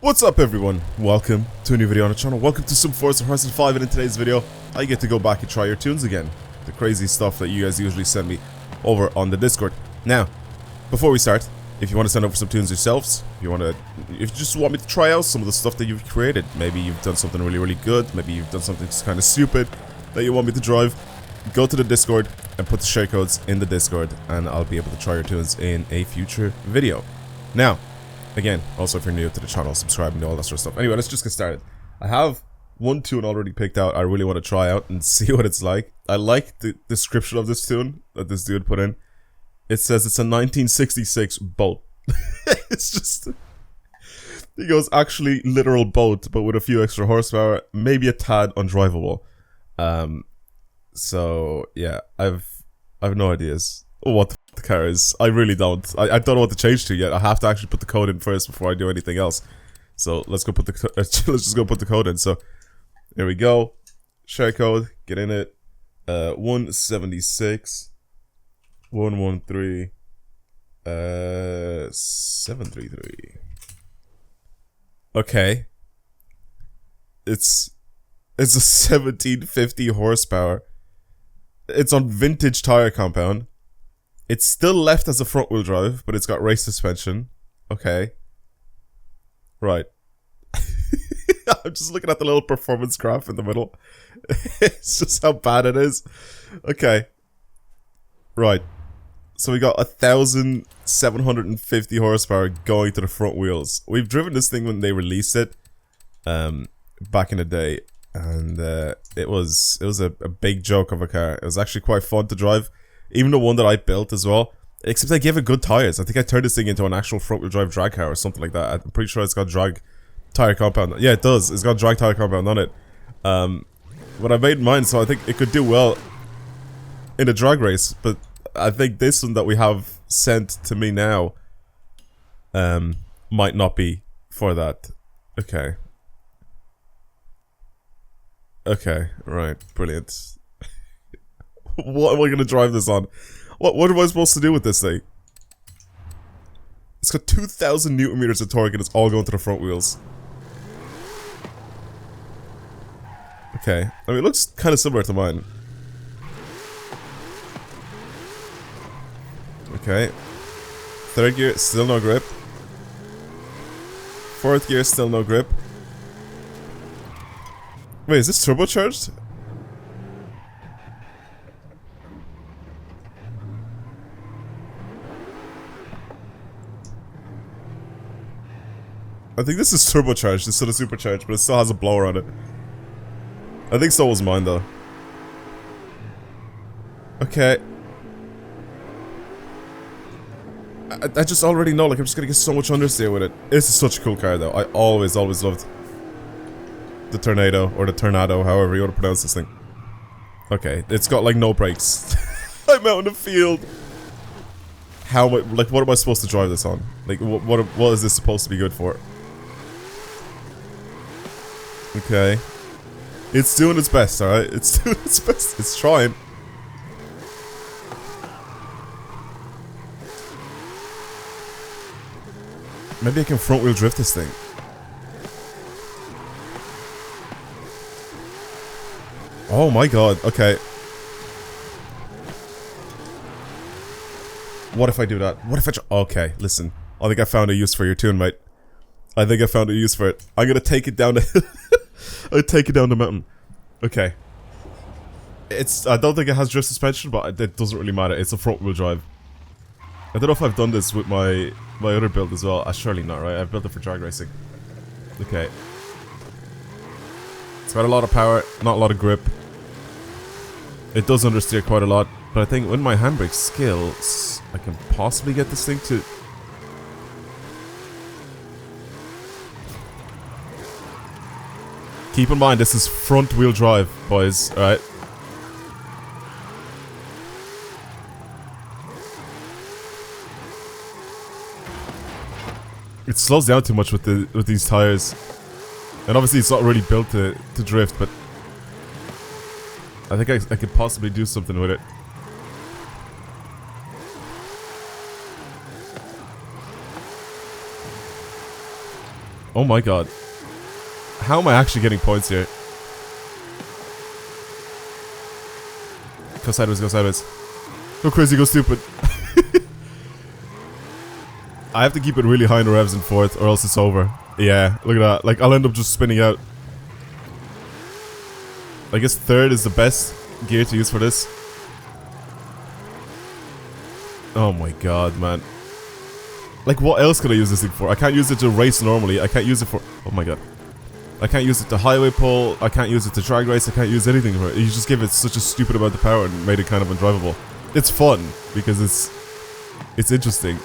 What's up everyone, welcome to a new video on the channel, welcome to some Forza Horizon 5, and in today's video I get to go back and try your tunes again. The crazy stuff that you guys usually send me over on the Discord. Now, before we start, if you want to send over some tunes yourselves, if you just want me to try out some of the stuff that you've created, maybe you've done something really good, maybe you've done something just kind of stupid that you want me to drive, go to the Discord and put the share codes in the Discord and I'll be able to try your tunes in a future video. Now, again, also if you're new to the channel, subscribe and all that sort of stuff. Anyway, let's just get started. I have one tune already picked out I really want to try out and see what it's like. I like the description of this tune that this dude put in. It says it's a 1966 boat. It's just... He goes, actually literal boat, but with a few extra horsepower, maybe a tad undrivable. So, yeah, I've no ideas what the car is. I really don't. I don't know what to change to yet. I have to actually put the code in first before I do anything else. So let's go put the let's just go put the code in. So there we go. Share code. Get in it. 176 113 733. Okay. It's a 1750 horsepower. It's on vintage tire compound. It's still left as a front wheel drive, but it's got race suspension. Okay. Right. I'm just looking at the little performance graph in the middle. It's just how bad it is. Okay. Right. So we got 1,750 horsepower going to the front wheels. We've driven this thing when they released it, back in the day, and it was a big joke of a car. It was actually quite fun to drive. Even the one that I built as well. Except I gave it good tires. I think I turned this thing into an actual front wheel drive drag car or something like that. I'm pretty sure it's got drag tire compound. Yeah, it does. It's got drag tire compound on it. But I made mine, so I think it could do well in a drag race. But I think this one that we have sent to me now might not be for that. Okay. Okay, right. Brilliant. What am I going to drive this on? What am I supposed to do with this thing? It's got 2,000 Newton meters of torque and it's all going to the front wheels. Okay. I mean, it looks kind of similar to mine. Okay. Third gear, still no grip. Fourth gear, still no grip. Wait, is this turbocharged? I think this is turbocharged instead of supercharged, but it still has a blower on it. I think so was mine though. Okay. I just already know, like, I'm just gonna get so much understeer with it. This is such a cool car though. I always loved the Tornado, or the Tornado, however you want to pronounce this thing. Okay, it's got like no brakes. I'm out in the field. How am I, like, what am I supposed to drive this on? Like, what is this supposed to be good for? Okay. It's doing its best, alright? It's doing its best. It's trying. Maybe I can front wheel drift this thing. Oh my god, okay. What if I do that? What if I okay, listen. I think I found a use for your tune, mate. I think I found a use for it. I'm gonna take it down the... I'll take it down the mountain. Okay. I don't think it has drift suspension, but it doesn't really matter. It's a front wheel drive. I don't know if I've done this with my other build as well. Surely not, right? I've built it for drag racing. Okay. It's got a lot of power, not a lot of grip. It does understeer quite a lot, but I think with my handbrake skills, I can possibly get this thing to... Keep in mind, this is front wheel drive, boys, alright? It slows down too much with these tires. And obviously it's not really built to drift, but I think I could possibly do something with it. Oh my god. How am I actually getting points here? Go sideways, go sideways. Go crazy, go stupid. I have to keep it really high in the revs in fourth or else it's over. Yeah, look at that. Like, I'll end up just spinning out. I guess third is the best gear to use for this. Oh my god, man. Like, what else could I use this thing for? I can't use it to race normally. I can't use it for... Oh my god. I can't use it to highway pull. I can't use it to drag race. I can't use anything for it. You just give it such a stupid amount of power and made it kind of undrivable. It's fun because it's interesting.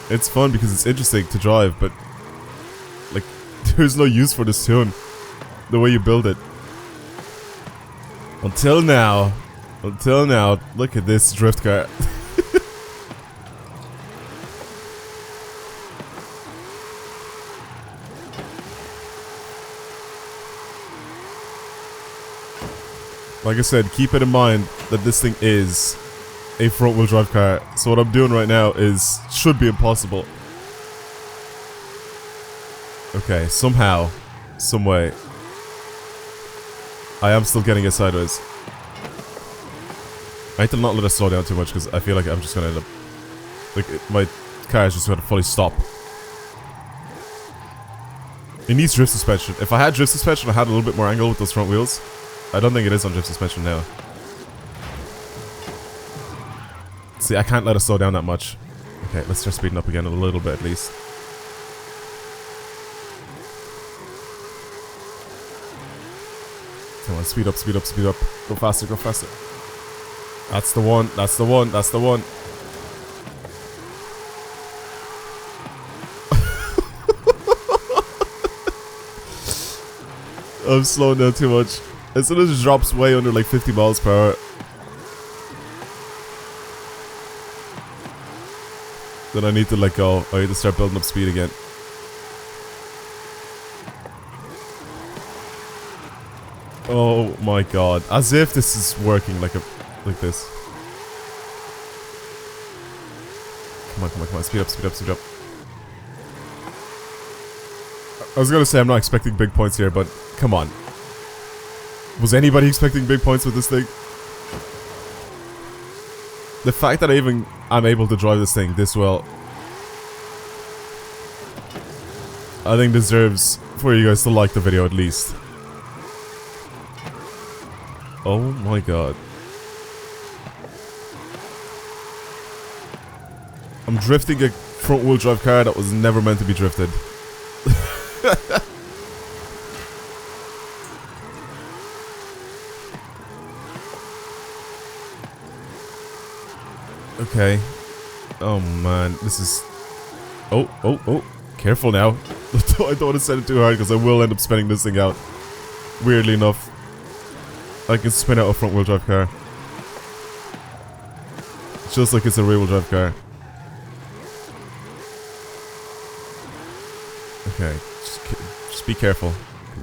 It's fun because it's interesting to drive, but like, there's no use for this tune. The way you build it. Until now, look at this drift car. Like I said, keep it in mind that this thing is a front-wheel drive car. So what I'm doing right now is should be impossible. Okay, somehow, some way, I am still getting it sideways. I need to not let it slow down too much because I feel like I'm just gonna end up, like, my car is just gonna fully stop. It needs drift suspension. If I had drift suspension, I had a little bit more angle with those front wheels. I don't think it is on drift suspension now. See, I can't let it slow down that much. Okay, let's start speeding up again a little bit at least. Come on, speed up, speed up, speed up. Go faster, go faster. That's the one, that's the one, that's the one. I'm slowing down too much. As soon as it drops way under like 50 miles per hour, then I need to let go. I need to start building up speed again. Oh my god. As if this is working like this. Come on, come on, come on. Speed up, speed up, speed up. I was gonna say I'm not expecting big points here, but come on. Was anybody expecting big points with this thing? The fact that I'm able to drive this thing this well, I think deserves for you guys to like the video at least. Oh my god. I'm drifting a front wheel drive car that was never meant to be drifted. Okay. Oh man, this is... Oh, oh, oh. Careful now. I don't want to set it too hard because I will end up spinning this thing out. Weirdly enough. I can spin out a front wheel drive car. Just like it's a rear wheel drive car. Okay, just be careful.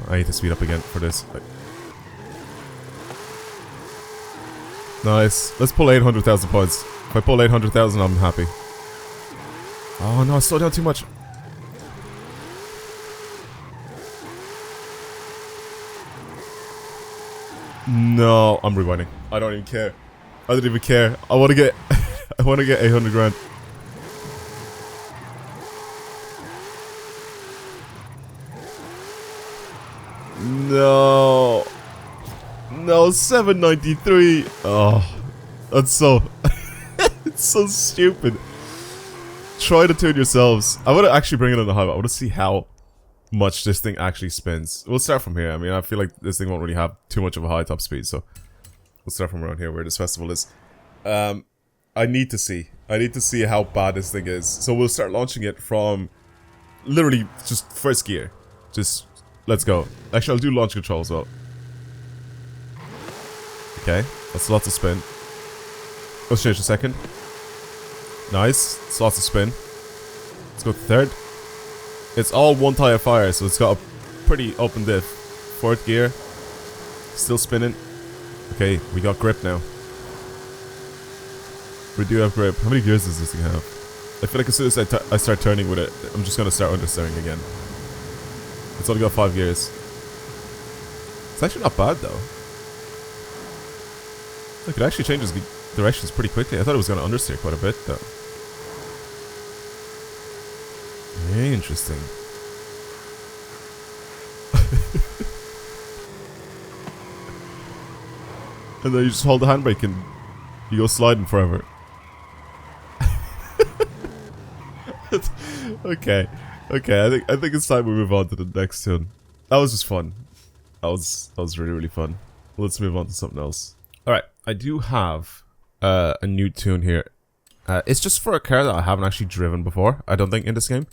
I need to speed up again for this. Nice. Let's pull 800,000 points. If I pull 800,000, I'm happy. Oh no, I slowed down too much. No, I'm rewinding. I don't even care. I don't even care. I want to get I want to get 800 grand. No. No, 793. Oh. That's so it's so stupid. Try to tune yourselves. I want to actually bring it on the highway. I want to see how much this thing actually spins. We'll start from here. I mean, I feel like this thing won't really have too much of a high top speed, so we'll start from around here where this festival is. I need to see how bad this thing is. So we'll start launching it from literally just first gear. Just let's go. Actually, I'll do launch control as well. Okay, that's lots of spin. Let's change to second. Nice, it's lots of spin. Let's go to third. It's all one tire fire, so it's got a pretty open diff. Fourth gear. Still spinning. Okay, we got grip now. We do have grip. How many gears does this thing have? I feel like as soon as I start turning with it, I'm just going to start understeering again. It's only got 5 gears. It's actually not bad though. Look, it actually changes directions pretty quickly. I thought it was going to understeer quite a bit though. Very interesting. And then you just hold the handbrake and you go sliding forever. Okay. Okay, I think it's time we move on to the next tune. That was just fun. That was really, really fun. Let's move on to something else. Alright, I do have a new tune here. It's just for a car that I haven't actually driven before, I don't think, in this game.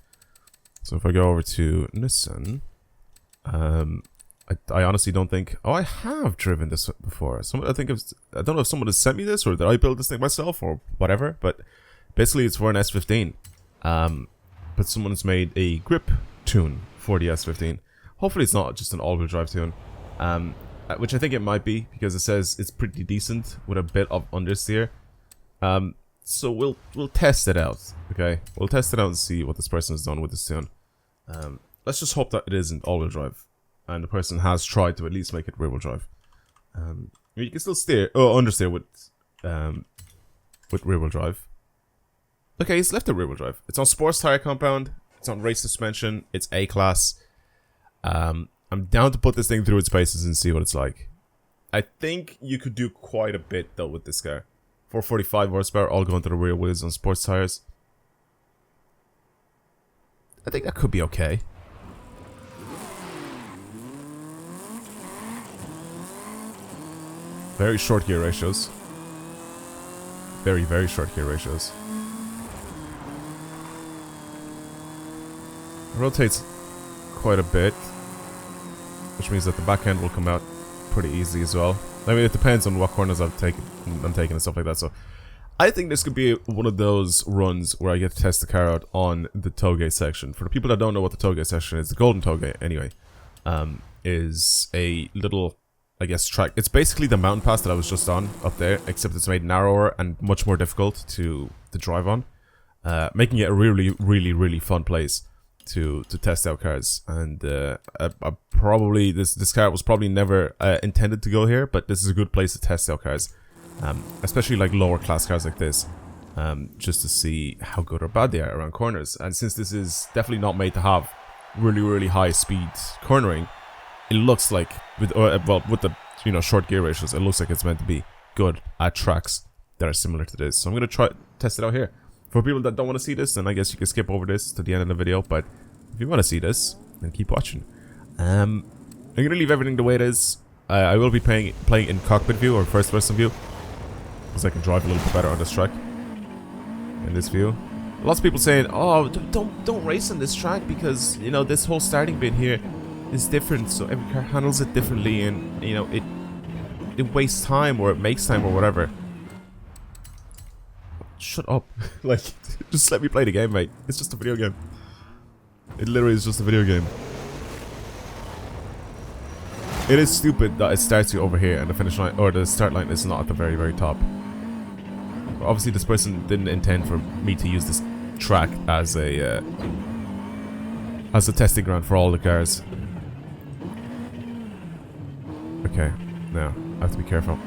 So if I go over to Nissan, I honestly don't think... Oh, I have driven this before. I don't know if someone has sent me this, or did I build this thing myself, or whatever, but basically it's for an S15. But someone's made a grip tune for the S15. Hopefully it's not just an all-wheel drive tune, which I think it might be, because it says it's pretty decent with a bit of understeer. So we'll test it out, okay? We'll test it out and see what this person has done with this tune. Let's just hope that it isn't all-wheel drive, and the person has tried to at least make it rear-wheel drive. You can still understeer with rear-wheel drive. Okay, he's left the rear-wheel drive. It's on sports tire compound. It's on race suspension. It's A-class. I'm down to put this thing through its paces and see what it's like. I think you could do quite a bit though with this car. 445 horsepower, all going to the rear wheels on sports tires. I think that could be okay. Very short gear ratios. Very, very short gear ratios. Rotates quite a bit, which means that the back end will come out pretty easy as well. I mean, it depends on what corners I'm taking and stuff like that. So I think this could be one of those runs where I get to test the car out on the Touge section. For the people that don't know what the Touge section is, the golden Touge anyway, is a little, I guess, track. It's basically the mountain pass that I was just on up there, except it's made narrower and much more difficult to drive on, making it a really, really, really fun place to test out cars. And probably this car was probably never intended to go here, but this is a good place to test out cars, especially like lower class cars like this, just to see how good or bad they are around corners. And since this is definitely not made to have really, really high speed cornering, it looks like with the short gear ratios, it looks like it's meant to be good at tracks that are similar to this. So I'm gonna try test it out here. For people that don't want to see this, then I guess you can skip over this to the end of the video. But if you want to see this, then keep watching. I'm gonna leave everything the way it is. I will be playing in cockpit view or first person view, because I can drive a little bit better on this track. In this view, lots of people saying, "Oh, don't race on this track because this whole starting bit here is different, so every car handles it differently, and it wastes time or it makes time or whatever." Shut up. Like, just let me play the game, mate. It's just a video game. It literally is just a video game. It is stupid that it starts you over here and the finish line, or the start line, is not at the very, very top. Obviously, this person didn't intend for me to use this track as a testing ground for all the cars. Okay, now I have to be careful.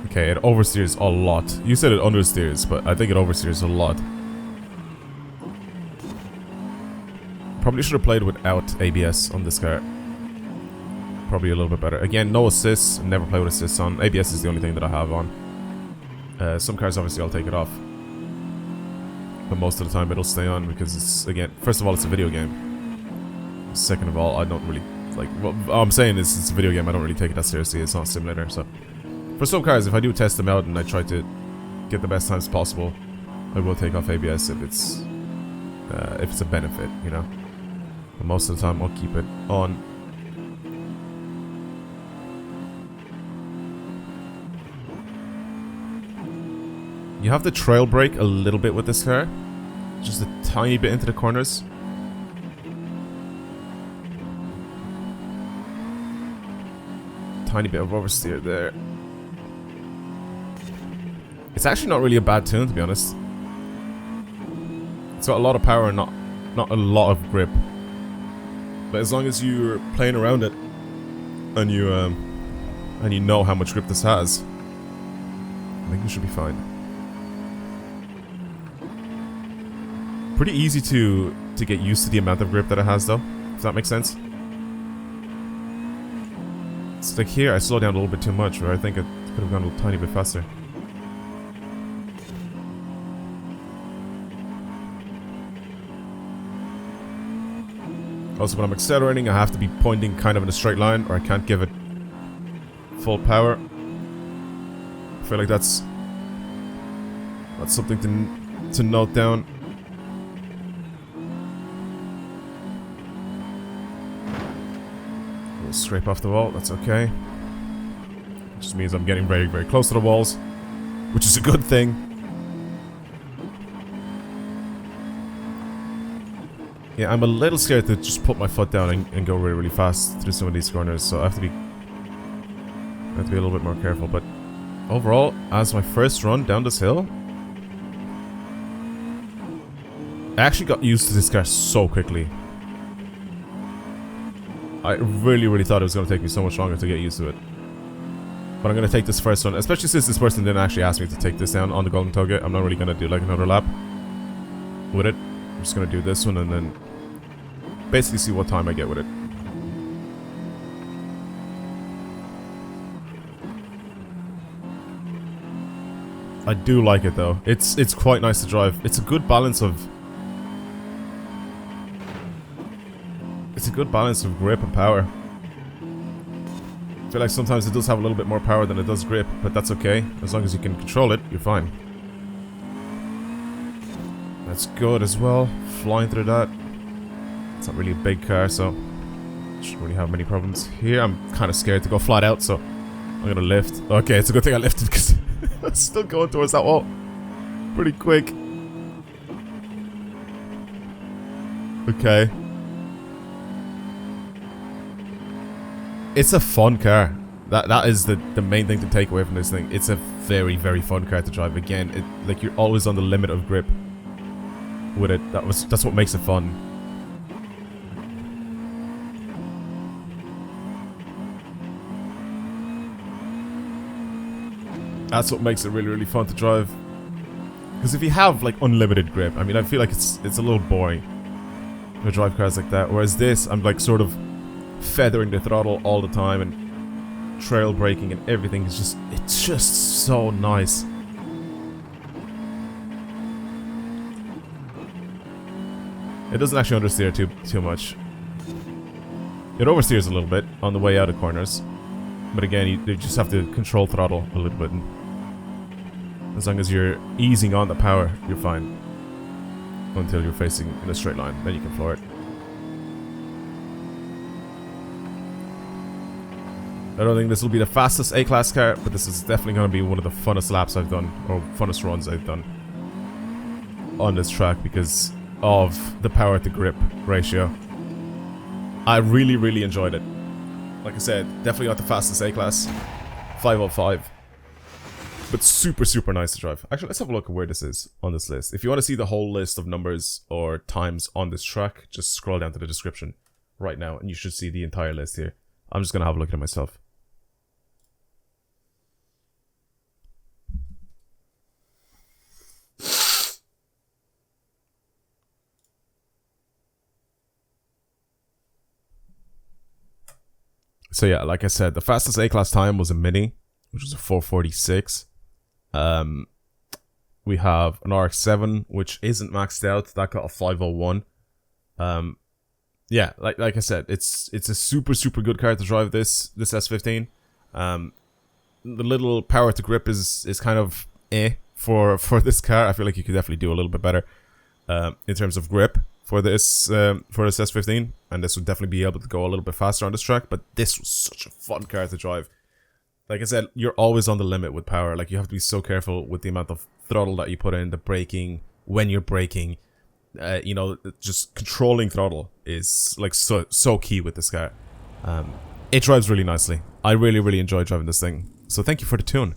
Okay, it oversteers a lot. You said it understeers, but I think it oversteers a lot. Probably should have played without ABS on this car. Probably a little bit better. Again, no assists. Never play with assists on. ABS is the only thing that I have on. Some cars, obviously, I'll take it off. But most of the time, it'll stay on because it's, again, first of all, it's a video game. Second of all, I don't really, like, what I'm saying is it's a video game. I don't really take it that seriously. It's not a simulator, so... For some cars, if I do test them out and I try to get the best times possible, I will take off ABS if it's a benefit, But most of the time, I'll keep it on. You have to trail brake a little bit with this car, just a tiny bit into the corners. tiny bit of oversteer there. It's actually not really a bad tune, to be honest. It's got a lot of power and not a lot of grip. But as long as you're playing around it and you know how much grip this has, I think you should be fine. Pretty easy to get used to the amount of grip that it has, though, if that makes sense. It's like here I slowed down a little bit too much, where I think it could have gone a tiny bit faster. Also, when I'm accelerating, I have to be pointing kind of in a straight line, or I can't give it full power. I feel like that's something to note down. We'll scrape off the wall, that's okay. It just means I'm getting very, very close to the walls, which is a good thing. Yeah, I'm a little scared to just put my foot down and go really, really fast through some of these corners, so I have to be a little bit more careful. But overall, as my first run down this hill, I actually got used to this car so quickly. I really, really thought it was going to take me so much longer to get used to it. But I'm going to take this first one, especially since this person didn't actually ask me to take this down on the Golden Toga. I'm not really going to do like another lap with it. I'm just going to do this one and then basically see what time I get with it. I do like it though. It's quite nice to drive. It's a good balance of grip and power. I feel like sometimes it does have a little bit more power than it does grip, but that's okay. As long as you can control it, you're fine. That's good as well. Flying through that. It's not really a big car, so shouldn't really have many problems. Here, I'm kind of scared to go flat out, so I'm gonna lift. Okay, it's a good thing I lifted because I'm still going towards that wall pretty quick. Okay. It's a fun car. That is the main thing to take away from this thing. It's a very, very fun car to drive. Again, like you're always on the limit of grip with it. That's what makes it fun. That's what makes it really, really fun to drive. Because if you have like unlimited grip, I mean, I feel like it's a little boring to drive cars like that. Whereas this, I'm like sort of feathering the throttle all the time and trail braking and everything is it's just so nice. It doesn't actually understeer too much. It oversteers a little bit on the way out of corners. But again, you just have to control throttle a little bit. And as long as you're easing on the power, you're fine. Until you're facing in a straight line, then you can floor it. I don't think this will be the fastest A-Class car, but this is definitely going to be one of the funnest laps I've done, or funnest runs I've done on this track because of the power to grip ratio. I really, really enjoyed it. Like I said, definitely not the fastest A-Class. 505. But super, super nice to drive. Actually, let's have a look at where this is on this list. If you want to see the whole list of numbers or times on this track, just scroll down to the description right now and you should see the entire list here. I'm just going to have a look at it myself. So yeah, like I said, the fastest A-Class time was a Mini, which was a 446. We have an RX-7, which isn't maxed out. That got a 501. Yeah, like I said, it's a super, super good car to drive this S15. The little power to grip is kind of for this car. I feel like you could definitely do a little bit better in terms of grip for this S15, and this would definitely be able to go a little bit faster on this track. But this was such a fun car to drive. Like I said, you're always on the limit with power. Like you have to be so careful with the amount of throttle that you put in, the braking, when you're braking. You know, just controlling throttle is like so key with this car. it drives really nicely. I really enjoy driving this thing. So thank you for the tune.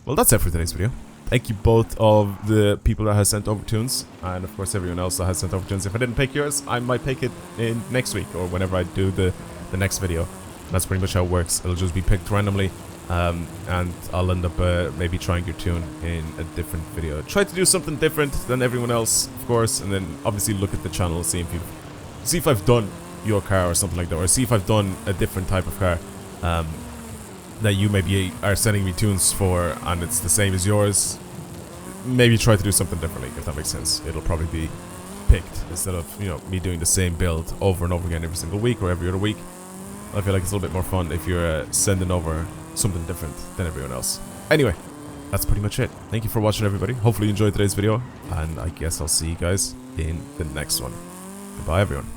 Well, that's it for today's video. Thank you both of the people that has sent over tunes, and of course everyone else that has sent over tunes. If I didn't pick yours, I might pick it in next week or whenever I do the next video. That's pretty much how it works. It'll just be picked randomly, and I'll end up maybe trying your tune in a different video. Try to do something different than everyone else, of course, and then obviously look at the channel, see if I've done your car or something like that, or see if I've done a different type of car that you maybe are sending me tunes for, and it's the same as yours. Maybe try to do something differently, if that makes sense. It'll probably be picked instead of, you know, me doing the same build over and over again every single week or every other week. I feel like it's a little bit more fun if you're sending over something different than everyone else. Anyway, that's pretty much it. Thank you for watching, everybody. Hopefully you enjoyed today's video, and I guess I'll see you guys in the next one. Goodbye, everyone.